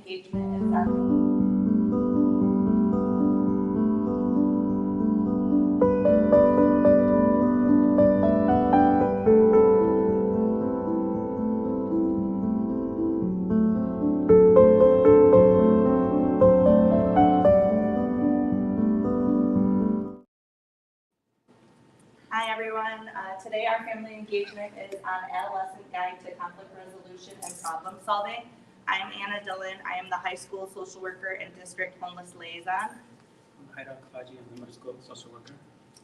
engagement is on. Hi everyone, today our family engagement is on Adolescent Guide to Conflict Resolution and Problem Solving. I'm Anna Dillon, I am the high school social worker and district homeless liaison. I'm Haidar Kafaji, I'm the middle school social worker.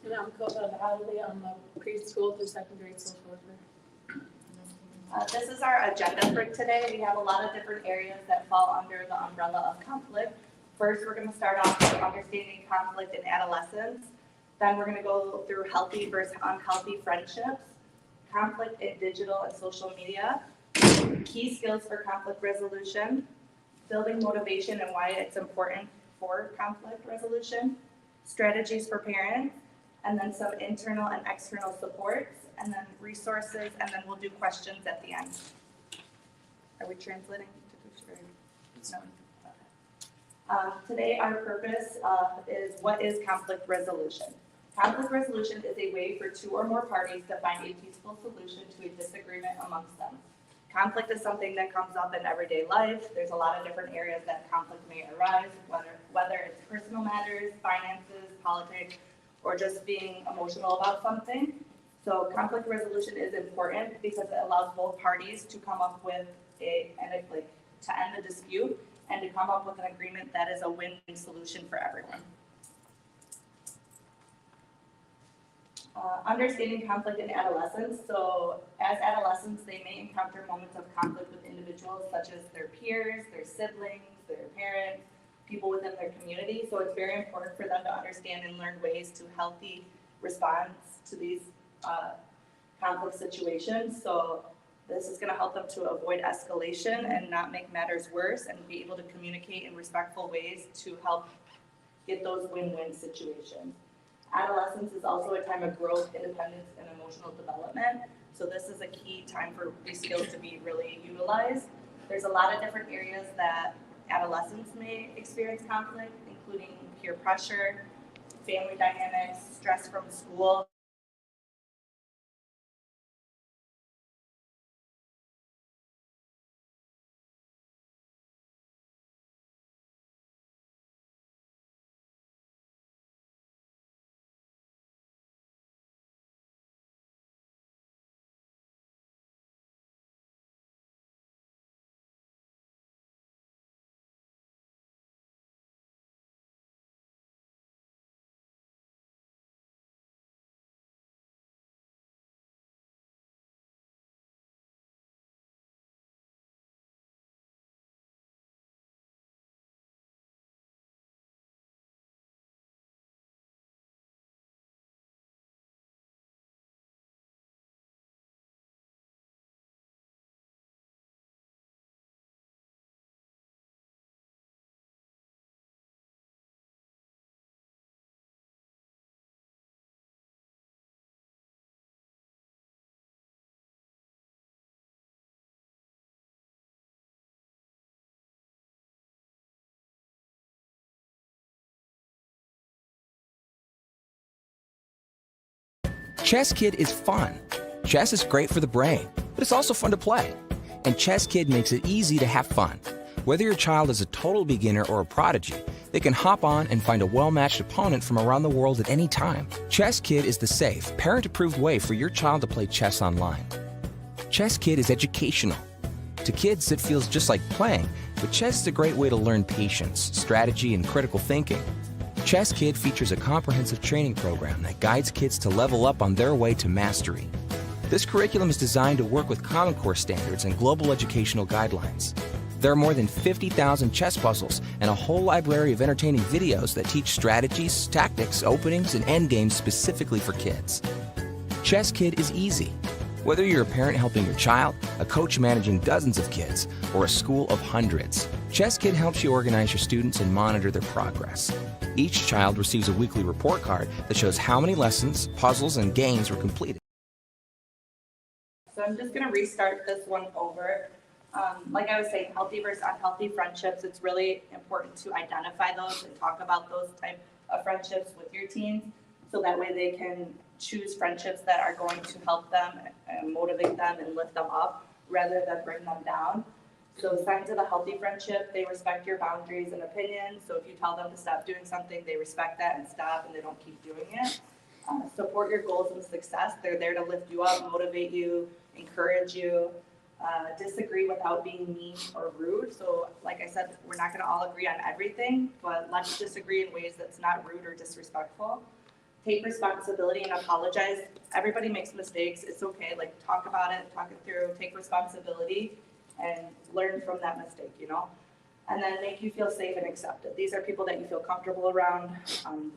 And I'm Kota Hadley, I'm a preschool through second grade social worker. This is our agenda for today. We have a lot of different areas that fall under the umbrella of conflict. First, we're going to start off with understanding conflict in adolescence. Then we're going to go through healthy versus unhealthy friendships, conflict in digital and social media, key skills for conflict resolution, building motivation and why it's important for conflict resolution, strategies for parents, and then some internal and external supports, and then resources, and then we'll do questions at the end. Are we translating? No. Today our purpose is what is conflict resolution? Conflict resolution is a way for two or more parties to find a peaceful solution to a disagreement amongst them. Conflict is something that comes up in everyday life. There's a lot of different areas that conflict may arise, whether it's personal matters, finances, politics, or just being emotional about something. So conflict resolution is important because it allows both parties to come up with to end the dispute and to come up with an agreement that is a win-win solution for everyone. Understanding conflict in adolescence. So as adolescents, they may encounter moments of conflict with individuals such as their peers, their siblings, their parents, people within their community. So it's very important for them to understand and learn ways to healthy respond to these conflict situations. So this is going to help them to avoid escalation and not make matters worse and be able to communicate in respectful ways to help get those win-win situations. Adolescence is also a time of growth, independence, and emotional development. So this is a key time for these skills to be really utilized. There's a lot of different areas that adolescents may experience conflict, including peer pressure, family dynamics, stress from school. Chess Kid is fun. Chess is great for the brain, but it's also fun to play. And Chess Kid makes it easy to have fun. Whether your child is a total beginner or a prodigy, they can hop on and find a well-matched opponent from around the world at any time. Chess Kid is the safe, parent-approved way for your child to play chess online. Chess Kid is educational. To kids, it feels just like playing, but chess is a great way to learn patience, strategy, and critical thinking. Chess Kid features a comprehensive training program that guides kids to level up on their way to mastery. This curriculum is designed to work with Common Core standards and global educational guidelines. There are more than 50,000 chess puzzles and a whole library of entertaining videos that teach strategies, tactics, openings, and endgames specifically for kids. Chess Kid is easy. Whether you're a parent helping your child, a coach managing dozens of kids, or a school of hundreds, Chess Kid helps you organize your students and monitor their progress. Each child receives a weekly report card that shows how many lessons, puzzles, and games were completed. So I'm just going to restart this one over. Like I was saying, healthy versus unhealthy friendships, it's really important to identify those and talk about those type of friendships with your teens. So that way they can choose friendships that are going to help them and motivate them and lift them up rather than bring them down. So signs of a healthy friendship, they respect your boundaries and opinions. So if you tell them to stop doing something, they respect that and stop and they don't keep doing it. Support your goals and success. They're there to lift you up, motivate you, encourage you. Disagree without being mean or rude. So like I said, we're not gonna all agree on everything, but let's disagree in ways that's not rude or disrespectful. Take responsibility and apologize. Everybody makes mistakes. It's okay. Like talk about it, talk it through, take responsibility and learn from that mistake, you know? And then make you feel safe and accepted. These are people that you feel comfortable around.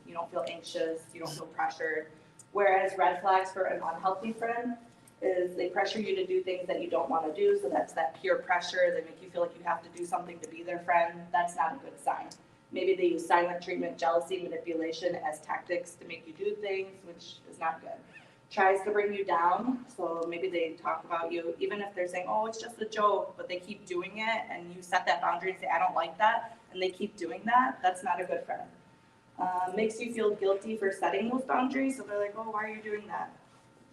You don't feel anxious, you don't feel pressured. Whereas red flags for an unhealthy friend is they pressure you to do things that you don't want to do. So that's that peer pressure. They make you feel like you have to do something to be their friend. That's not a good sign. Maybe they use silent treatment, jealousy, manipulation as tactics to make you do things, which is not good. Tries to bring you down. So maybe they talk about you, even if they're saying, oh, it's just a joke, but they keep doing it and you set that boundary and say, I don't like that, and they keep doing that, that's not a good friend. Makes you feel guilty for setting those boundaries. So they're like, oh, why are you doing that?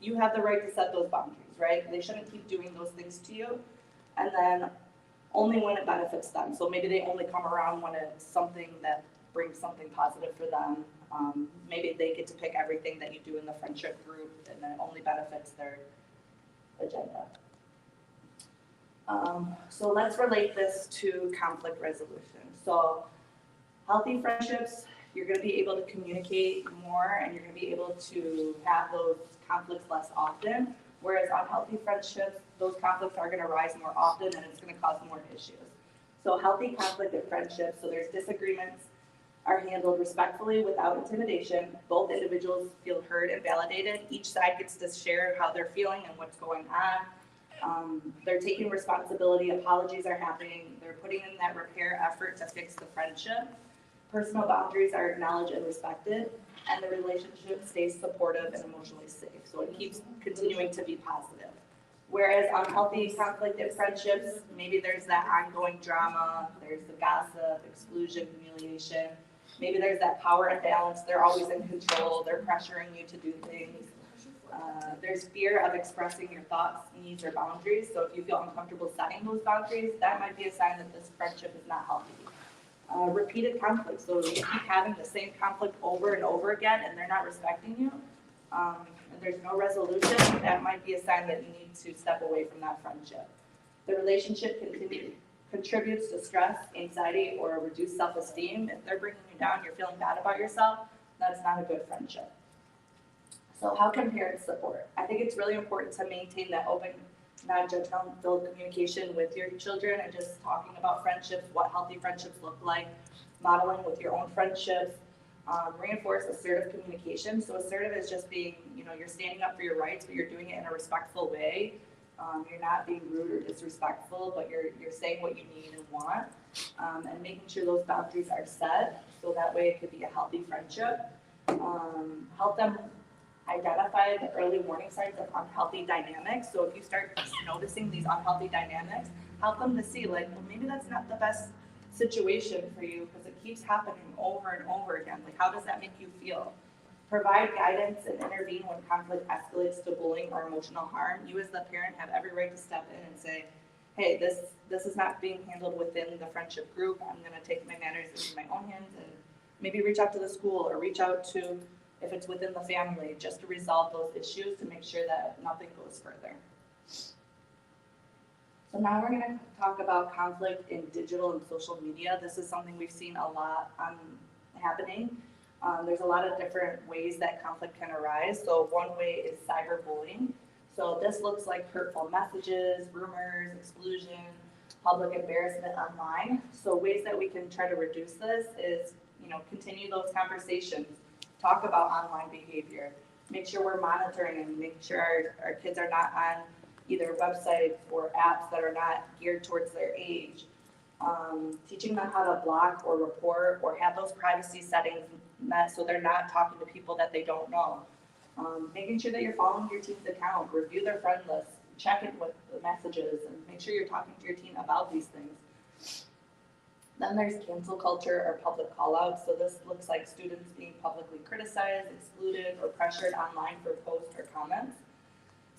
You have the right to set those boundaries, right? They shouldn't keep doing those things to you. And then only when it benefits them. So maybe they only come around when it's something that brings something positive for them. Maybe they get to pick everything that you do in the friendship group and it only benefits their agenda. So let's relate this to conflict resolution. So healthy friendships, you're going to be able to communicate more and you're going to be able to have those conflicts less often. Whereas unhealthy friendships, those conflicts are going to rise more often and it's going to cause more issues. So healthy conflict in friendships, so there's disagreements, are handled respectfully without intimidation. Both individuals feel heard and validated. Each side gets to share how they're feeling and what's going on. They're taking responsibility, apologies are happening, they're putting in that repair effort to fix the friendship. Personal boundaries are acknowledged and respected, and the relationship stays supportive and emotionally safe. So it keeps continuing to be positive. Whereas unhealthy conflict in friendships, maybe there's that ongoing drama, there's the gossip, exclusion, humiliation. Maybe there's that power imbalance, they're always in control, they're pressuring you to do things. There's fear of expressing your thoughts, needs, or boundaries. So if you feel uncomfortable setting those boundaries, that might be a sign that this friendship is not healthy. Repeated conflict, so you keep having the same conflict over and over again and they're not respecting you, and there's no resolution, that might be a sign that you need to step away from that friendship. The relationship contributes to stress, anxiety, or reduced self-esteem. If they're bringing you down, you're feeling bad about yourself, that's not a good friendship. So how can parents support? I think it's really important to maintain that open, non-judgmental communication with your children and just talking about friendships, what healthy friendships look like, modeling with your own friendships, reinforce assertive communication. So assertive is just being, you're standing up for your rights, but you're doing it in a respectful way. You're not being rude or disrespectful, but you're saying what you need and want, and making sure those boundaries are set, so that way it could be a healthy friendship. Help them identify the early warning signs of unhealthy dynamics. So if you start noticing these unhealthy dynamics, help them to see well, maybe that's not the best situation for you because it keeps happening over and over again. Like, how does that make you feel? Provide guidance and intervene when conflict escalates to bullying or emotional harm. You as the parent have every right to step in and say, hey, this is not being handled within the friendship group. I'm going to take my matters into my own hands and maybe reach out to the school or reach out to, if it's within the family, just to resolve those issues to make sure that nothing goes further. So now we're going to talk about conflict in digital and social media. This is something we've seen a lot happening. There's a lot of different ways that conflict can arise. So one way is cyberbullying. So this looks like hurtful messages, rumors, exclusion, public embarrassment online. So ways that we can try to reduce this is, continue those conversations. Talk about online behavior. Make sure we're monitoring and make sure our kids are not on either websites or apps that are not geared towards their age. Teaching them how to block or report or have those privacy settings met so they're not talking to people that they don't know. Making sure that you're following your team's account, review their friend list, check in with the messages and make sure you're talking to your teen about these things. Then there's cancel culture or public call-outs. So this looks like students being publicly criticized, excluded, or pressured online for posts or comments.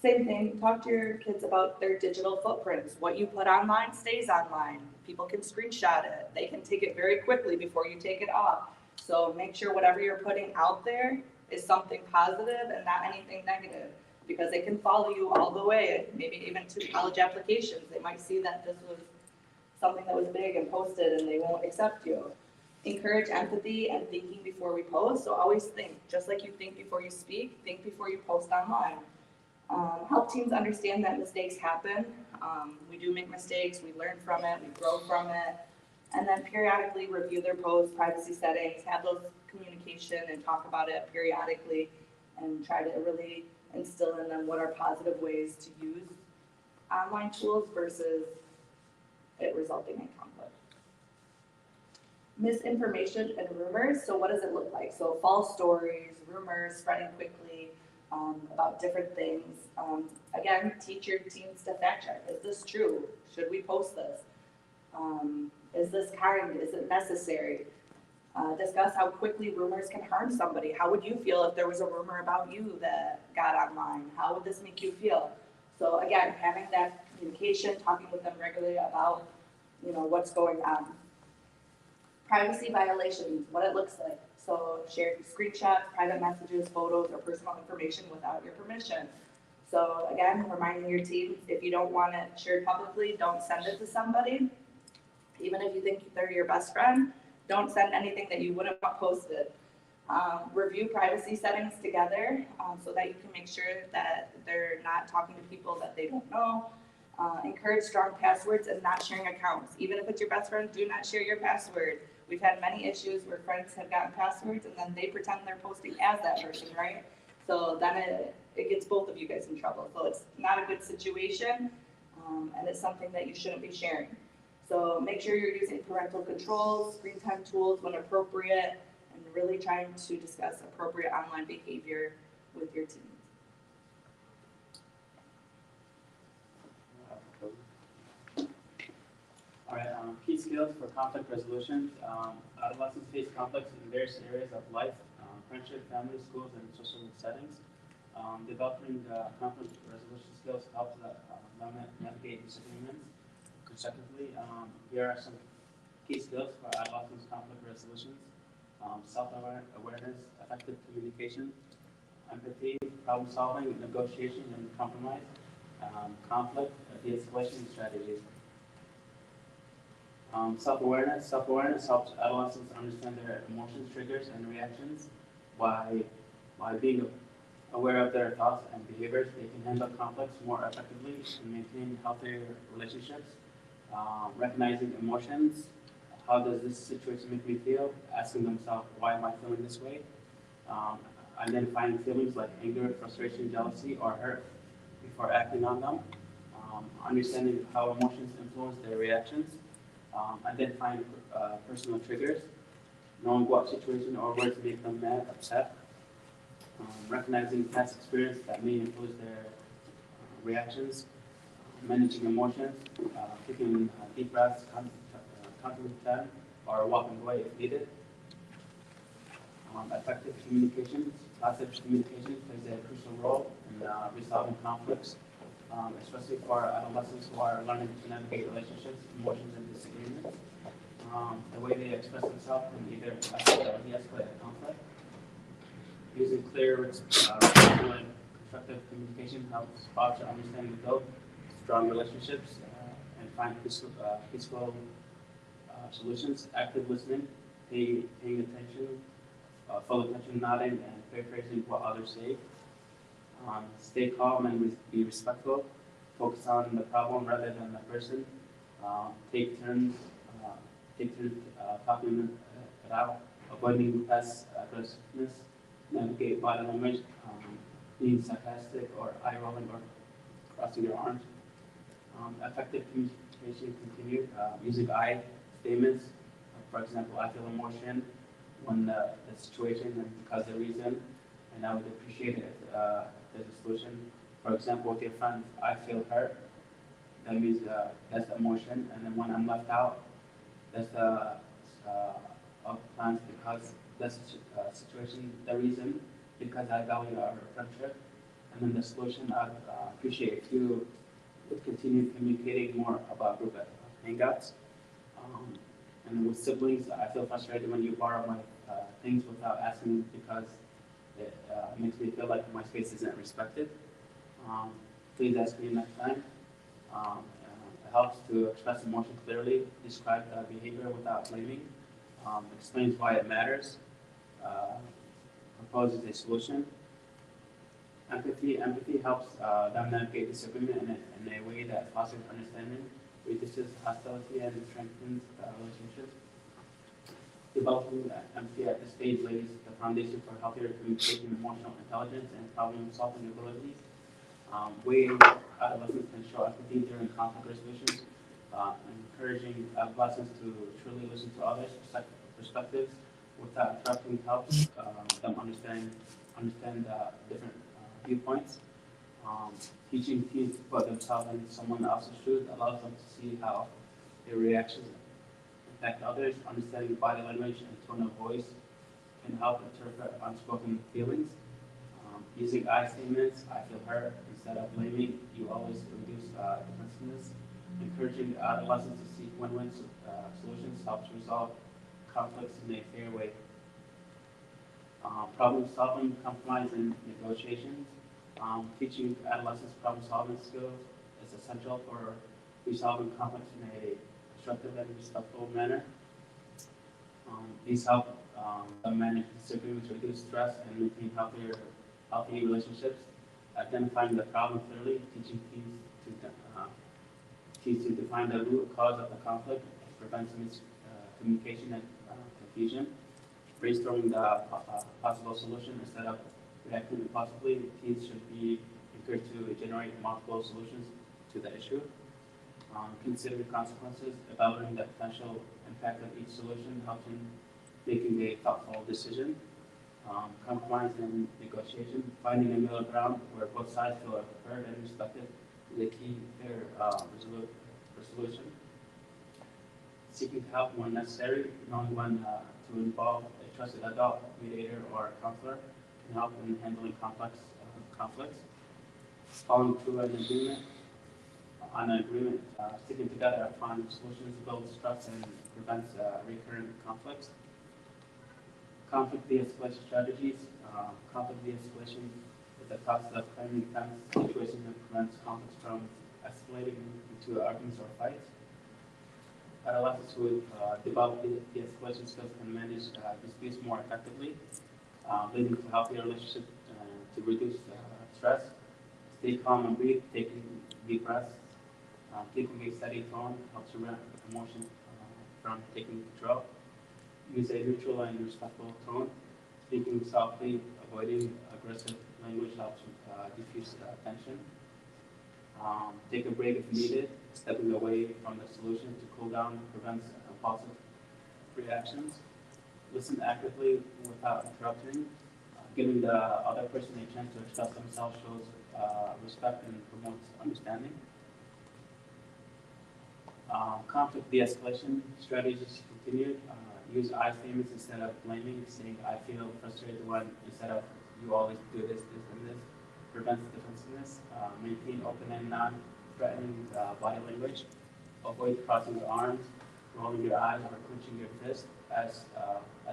Same thing, talk to your kids about their digital footprints. What you put online stays online. People can screenshot it. They can take it very quickly before you take it off. So make sure whatever you're putting out there is something positive and not anything negative, because they can follow you all the way, maybe even to college applications. They might see that this was something that was big and posted and they won't accept you. Encourage empathy and thinking before we post. So always think, just like you think before you speak, think before you post online. Help teams understand that mistakes happen. We do make mistakes, we learn from it, we grow from it. And then periodically review their posts, privacy settings, have those communication and talk about it periodically, and try to really instill in them what are positive ways to use online tools versus it resulting in conflict. Misinformation and rumors. So what does it look like? So false stories, rumors spreading quickly about different things. Again, teach your teens to fact check. Is this true? Should we post this? Is this kind? Is it necessary? Discuss how quickly rumors can harm somebody. How would you feel if there was a rumor about you that got online? How would this make you feel? So again, having that communication, talking with them regularly about, what's going on. Privacy violations, what it looks like. So sharing screenshots, private messages, photos, or personal information without your permission. So again, reminding your team, if you don't want it shared publicly, don't send it to somebody. Even if you think they're your best friend, don't send anything that you wouldn't want posted. Review privacy settings together so that you can make sure that they're not talking to people that they don't know. Encourage strong passwords and not sharing accounts. Even if it's your best friend, do not share your password. We've had many issues where friends have gotten passwords and then they pretend they're posting as that person, right? So then it gets both of you guys in trouble. So it's not a good situation, and it's something that you shouldn't be sharing. So make sure you're using parental controls, screen time tools when appropriate, and really trying to discuss appropriate online behavior with your teens. All right, key skills for conflict resolution. Adolescents face conflicts in various areas of life, friendship, family, schools, and social settings. Developing conflict resolution skills helps them navigate disagreements constructively. Here are some key skills for adolescents conflict resolutions. Self-awareness, effective communication, empathy, problem solving, negotiation, and compromise. Conflict, de-escalation strategies. Self-awareness helps adolescents understand their emotions, triggers, and reactions. By being aware of their thoughts and behaviors, they can handle conflicts more effectively and maintain healthier relationships. Recognizing emotions, how does this situation make me feel? Asking themselves, why am I feeling this way? Identifying feelings like anger, frustration, jealousy, or hurt before acting on them. Understanding how emotions influence their reactions. Identifying personal triggers, knowing what situation or words make them mad, upset. Recognizing past experience that may influence their reactions. Managing emotions, taking deep breaths, counting them, or walking away if needed. Effective communication, positive communication plays a crucial role in resolving conflicts, especially for adolescents who are learning to navigate relationships, emotions, and disagreements. The way they express themselves can either escalate or de-escalate a conflict. Using clear, respectful, and constructive communication helps foster understanding, build strong relationships, and find peaceful solutions. Active listening, paying attention, full attention, nodding, and paraphrasing what others say. Stay calm and be respectful. Focus on the problem rather than the person. Take turns talking it out, avoiding passive aggressiveness. Navigate body language, being sarcastic or eye rolling or crossing your arms. Effective communication continued using I statements. For example, I feel emotion when the situation and because the reason, and I would appreciate it if there's a solution. For example, with your friends, I feel hurt. That means that's the emotion, and then when I'm left out, that's the plans because that's the situation, the reason because I value our friendship, and then the solution. I'd appreciate if you would continue communicating more about group hangouts. Um, and with siblings, I feel frustrated when you borrow my things without asking because it makes me feel like my space isn't respected. Please ask me next time. It helps to express emotion clearly, describe the behavior without blaming, explains why it matters, proposes a solution. Empathy helps them navigate disagreement in a way that fosters understanding, reduces hostility, and strengthens relationships. Developing empathy at this stage lays the foundation for healthier communication, emotional intelligence, and problem-solving abilities. Ways adolescents can show empathy during conflict resolutions, encouraging adolescents to truly listen to others' perspectives without interrupting helps them understand different viewpoints. Teaching teens to put themselves in someone else's shoes allows them to see how their reactions affect others. Understanding body language and tone of voice can help interpret unspoken feelings. Using I statements, I feel hurt, instead of blaming, you always reduce defensiveness. Encouraging adolescents to seek win-win solutions helps resolve conflicts in a fair way. Problem solving, compromise, and negotiations. Teaching adolescents problem solving skills is essential for resolving conflicts in a constructive and respectful manner. These help them manage disagreements, reduce stress, and maintain healthy relationships. Identifying the problem clearly, teaching teens to define the root cause of the conflict, prevents miscommunication and confusion. Brainstorming the possible solution instead of reacting impulsively, teens should be encouraged to generate multiple solutions to the issue. Considering consequences, evaluating the potential impact of each solution helps in making a thoughtful decision. Compromise and negotiation, finding a middle ground where both sides feel heard and respected is a key fair resolution. Seeking help when necessary, knowing when to involve a trusted adult, mediator, or counselor can help in handling complex conflicts. Following through on an agreement, sticking together upon solutions builds trust and prevents recurrent conflicts. Conflict de-escalation strategies. Conflict de-escalation is a process of framing tense situations that prevents conflicts from escalating into arguments or fights. Adolescents who develop de-escalation skills can manage disputes more effectively, leading to healthier relationships to reduce stress. Stay calm and breathe, taking deep breaths. Keeping a steady tone helps prevent emotions from taking control. Use a neutral and respectful tone. Speaking softly, avoiding aggressive language helps diffuse tension. Take a break if needed. Stepping away from the solution to cool down prevents impulsive reactions. Listen actively without interrupting. Giving the other person a chance to express themselves shows respect and promotes understanding. Conflict de-escalation strategies continued. Use I statements instead of blaming, saying I feel frustrated when instead of you always do this, and this. Prevents defensiveness. Maintain open and non-threatening body language. Avoid crossing your arms, rolling your eyes, or clenching your fist, as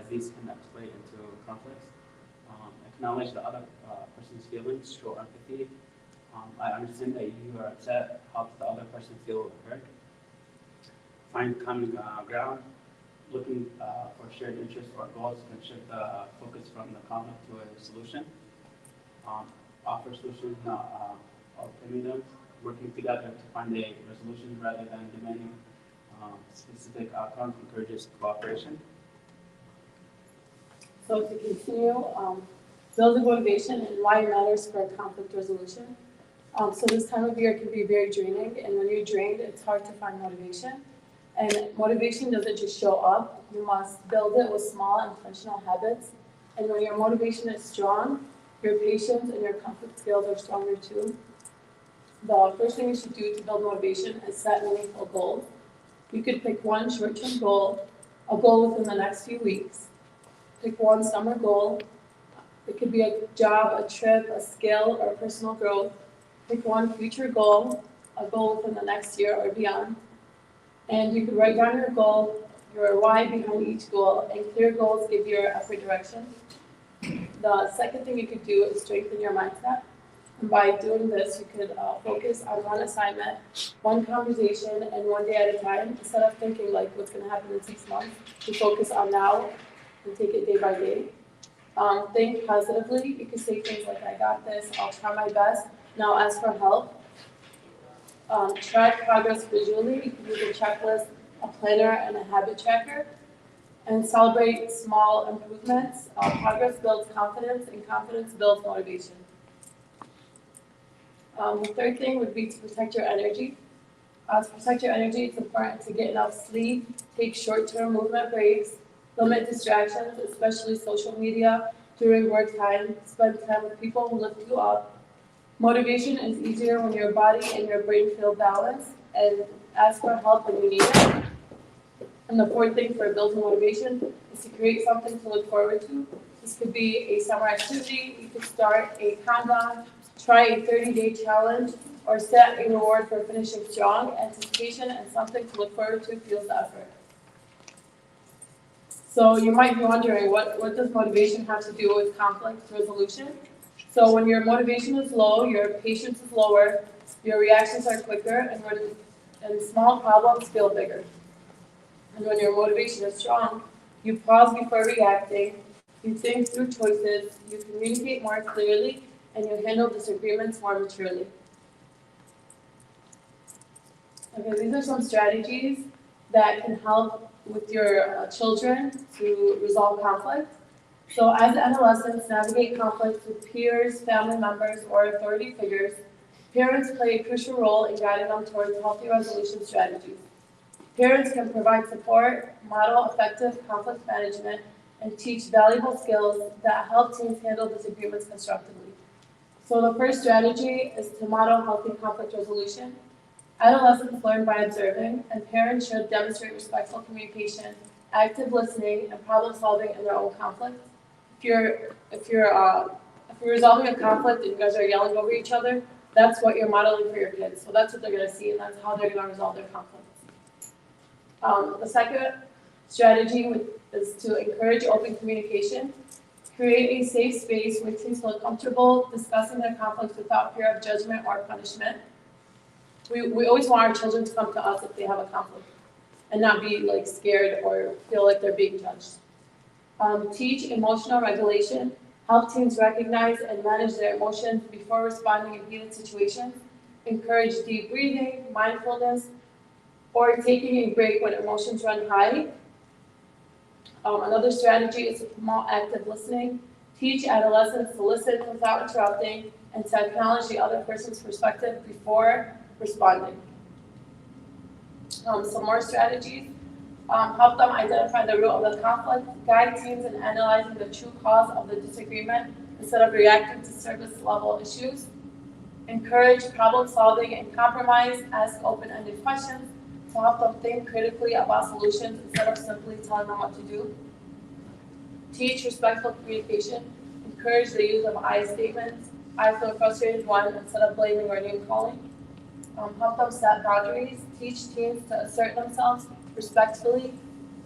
these can escalate into conflicts. Acknowledge the other person's feelings, show empathy. I understand that you are upset, helps the other person feel heard. Find common ground. Looking for shared interests or goals can shift the focus from the conflict to a solution. Offer solutions, not ultimatums. Working together to find a resolution rather than demanding specific outcomes encourages cooperation. So to continue, building motivation and why it matters for conflict resolution. So this time of year can be very draining, and when you're drained, it's hard to find motivation. And motivation doesn't just show up. You must build it with small intentional habits. And when your motivation is strong, your patience and your conflict skills are stronger too. The first thing you should do to build motivation is set meaningful goals. You could pick one short-term goal, a goal within the next few weeks. Pick one summer goal. It could be a job, a trip, a skill, or personal growth. Pick one future goal, a goal within the next year or beyond. And you could write down your goal, your why behind each goal, and clear goals give your effort direction. The second thing you could do is strengthen your mindset. And by doing this, you could focus on one assignment, one conversation, and one day at a time, instead of thinking like what's going to happen in 6 months. You focus on now and take it day by day. Think positively. You can say things like, I got this, I'll try my best, now ask for help. Track progress visually. You can use a checklist, a planner, and a habit tracker. And celebrate small improvements. Progress builds confidence, and confidence builds motivation. The third thing would be to protect your energy. To protect your energy, it's important to get enough sleep, take short-term movement breaks, limit distractions, especially social media, during work time, spend time with people who lift you up. Motivation is easier when your body and your brain feel balanced, and ask for help when you need it. And the fourth thing for building motivation is to create something to look forward to. This could be a summer activity, you could start a countdown, try a 30-day challenge, or set a reward for finishing strong. Anticipation and something to look forward to fuels the effort. So you might be wondering, what does motivation have to do with conflict resolution? So when your motivation is low, your patience is lower, your reactions are quicker, and small problems feel bigger. And when your motivation is strong, you pause before reacting, you think through choices, you communicate more clearly, and you handle disagreements more maturely. Okay, these are some strategies that can help with your children to resolve conflict. So as adolescents navigate conflicts with peers, family members, or authority figures, parents play a crucial role in guiding them towards healthy resolution strategies. Parents can provide support, model effective conflict management, and teach valuable skills that help teens handle disagreements constructively. So the first strategy is to model healthy conflict resolution. Adolescents learn by observing, and parents should demonstrate respectful communication, active listening, and problem solving in their own conflict. If you're resolving a conflict and you guys are yelling over each other, that's what you're modeling for your kids. So that's what they're going to see, and that's how they're going to resolve their conflicts. The second strategy is to encourage open communication. Create a safe space where teens feel comfortable discussing their conflicts without fear of judgment or punishment. We always want our children to come to us if they have a conflict and not be like scared or feel like they're being judged. Teach emotional regulation. Help teens recognize and manage their emotions before responding in heated situations. Encourage deep breathing, mindfulness, or taking a break when emotions run high. Another strategy is to promote active listening. Teach adolescents to listen without interrupting and to acknowledge the other person's perspective before responding. Some more strategies. Help them identify the root of the conflict. Guide teens in analyzing the true cause of the disagreement instead of reacting to surface level issues. Encourage problem solving and compromise. Ask open-ended questions to help them think critically about solutions instead of simply telling them what to do. Teach respectful communication. Encourage the use of I statements. I feel frustrated when, instead of blaming or name calling. Help them set boundaries. Teach teens to assert themselves respectfully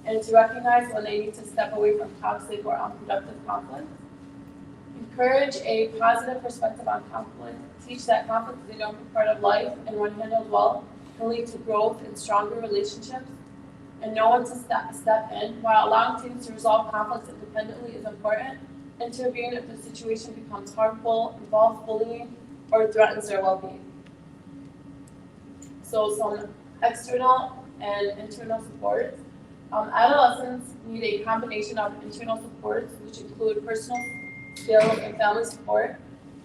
and to recognize when they need to step away from toxic or unproductive conflict. Encourage a positive perspective on conflict. Teach that conflict is a normal part of life, and when handled well, can lead to growth and stronger relationships. And know when to step in. While allowing teens to resolve conflicts independently is important, intervene if the situation becomes harmful, involves bullying, or threatens their well-being. So some external and internal supports. Adolescents need a combination of internal supports, which include personal skills and family support,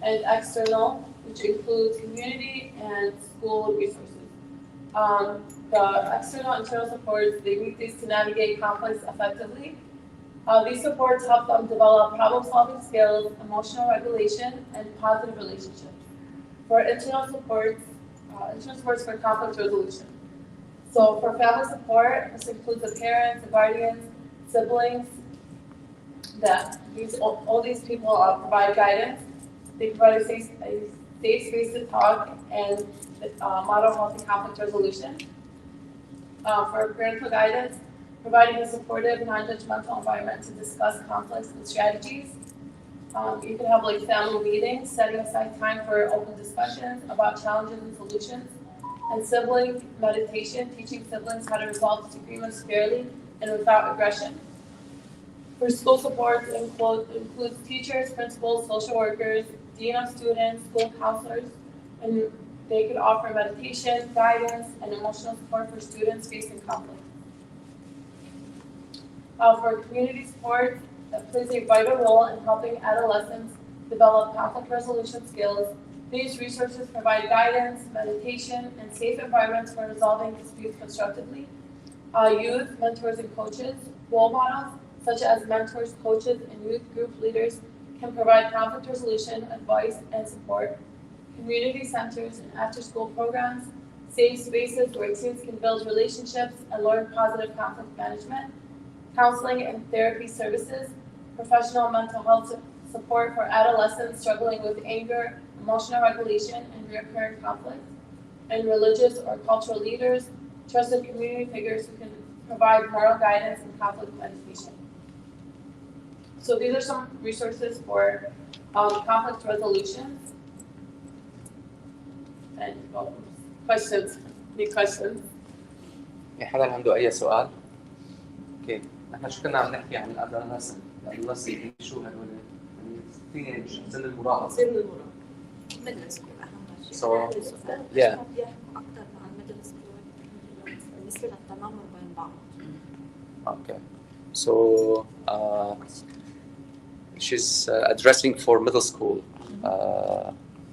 and external, which includes community and school resources. The external and internal supports, they need these to navigate conflicts effectively. These supports help them develop problem-solving skills, emotional regulation, and positive relationships. For internal supports, intern supports for conflict resolution. So for family support, this includes the parents, the guardians, siblings, all these people provide guidance. They provide a safe space to talk and model healthy conflict resolution. For parental guidance, providing a supportive, non-judgmental environment to discuss conflicts and strategies. You can have like family meetings, setting aside time for open discussions about challenges and solutions. And sibling meditation, teaching siblings how to resolve disagreements fairly and without aggression. For school support, it includes teachers, principals, social workers, dean of students, school counselors, and they could offer meditation, guidance, and emotional support for students facing conflict. For community support, that plays a vital role in helping adolescents develop conflict resolution skills. These resources provide guidance, meditation, and safe environments for resolving disputes constructively. Youth, mentors, and coaches, role models, such as mentors, coaches, and youth group leaders, can provide conflict resolution, advice, and support. Community centers and after-school programs, safe spaces where teens can build relationships and learn positive conflict management. Counseling and therapy services, professional mental health support for adolescents struggling with anger, emotional regulation, and recurrent conflict. And religious or cultural leaders, trusted community figures who can provide moral guidance and conflict mediation. So these are some resources for conflict resolution. And questions? Any questions? في حدا عنده أي سؤال؟ اوكي، نحن شو كنا عم نحكي عن الادolescent، الادolescent شو هدول؟ يعني سن المراهقة. سن المراهقة. ميدل سكول أهم شيء. So, yeah. بيحكوا أكثر عن ميدل سكول بالنسبة للتنمر بين بعض. Okay, so she's addressing for middle school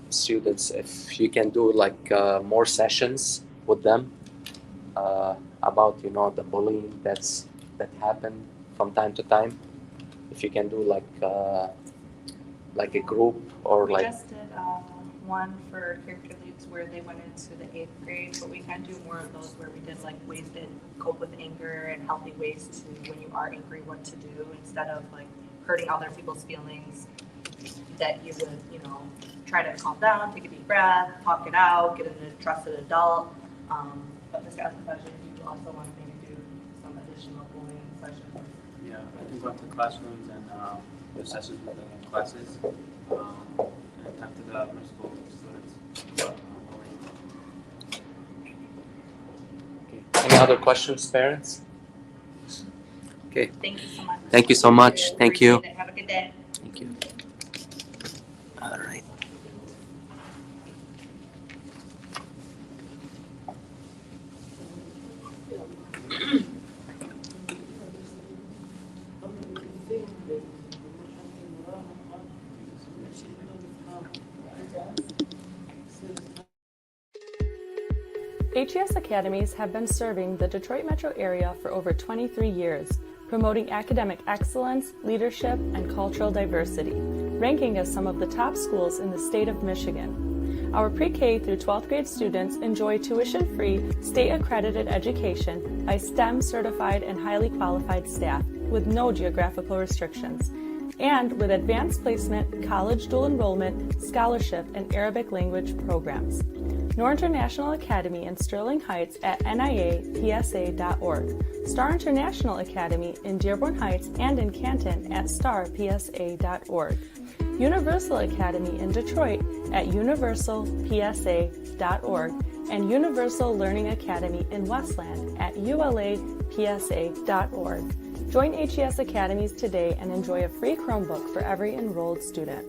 students. If you can do like more sessions with them about the bullying that happen from time to time. If you can do like a group or We like. just did one for character leads where they went into the 8th grade, but we can do more of those where we did like ways to cope with anger and healthy ways to, when you are angry, what to do instead of like hurting other people's feelings, that you would, try to calm down, take a deep breath, talk it out, get a trusted adult. But Mr. Asafaj, if you also want to maybe do some additional bullying sessions. Yeah, I can go to classrooms and do sessions with the classes and talk to the middle school students. Any other questions, parents? Okay, Thank you so much. thank you so much. Thank you. Appreciate it. Have a good day. Thank you. All right. HES Academies have been serving the Detroit metro area for over 23 years, promoting academic excellence, leadership, and cultural diversity, ranking as some of the top schools in the state of Michigan. Our pre-K through 12th grade students enjoy tuition-free, state-accredited education by STEM-certified and highly qualified staff with no geographical restrictions, and with advanced placement, college dual enrollment, scholarship, and Arabic language programs. Noor International Academy in Sterling Heights at niapsa.org, Star International Academy in Dearborn Heights and in Canton at starpsa.org, Universal Academy in Detroit at universalpsa.org, and Universal Learning Academy in Westland at ulapsa.org. Join HES Academies today and enjoy a free Chromebook for every enrolled student.